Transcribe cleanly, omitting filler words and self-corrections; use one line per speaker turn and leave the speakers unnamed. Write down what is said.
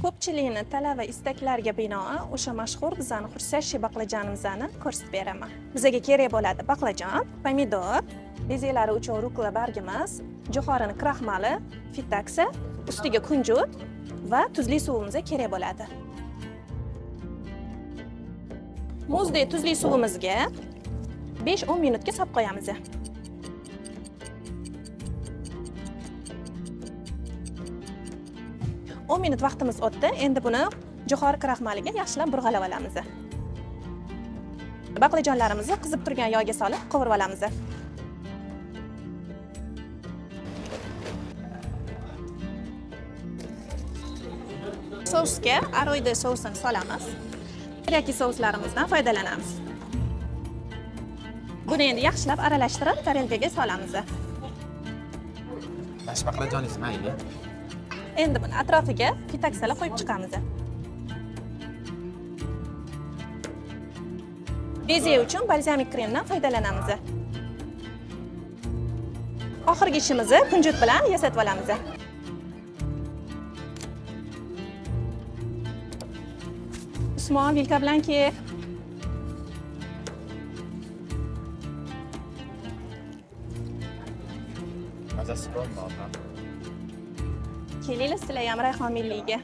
Ko'pchilikning talab va istaklariga binoan o'sha mashhur bizani xursashli baqlajonimizni ko'rsatib beraman. Bizga kerak bo'ladi baqlajon, pomidor, bezelari uchun rukla bargimiz, jo'xorini kraxmali, fitaksi, ustiga kunjut va tuzli suvimiz kerak bo'ladi. Muzdek tuzli suvimizga 5-10 minutga solib qo'yamiz. o'n minut vaqtimiz o'tdi. Endi buni jo'xori kraxmaliga yaxshilab burg'alab olamiz. Baqlajonlarimizni qizib turgan yog'ga solib qovurib olamiz. Sousga aroyde sousini solamiz. Teriyaki souslarimizdan foydalanamiz. Buni endi yaxshilab aralashtirib, tarelkaga solamiz.
Bash baqlajoningiz mayli.
Endi buni atrofiga fitaksalar qo'yib chiqamiz. Beze uchun balzamik kremdan foydalanamiz. Oxirgi ishimizni kunjut bilan yasatib olamiz. Usmon vilka bilan kel.
Mazasi bormi?
Kelinglar sizlar ham Rayhon milliga.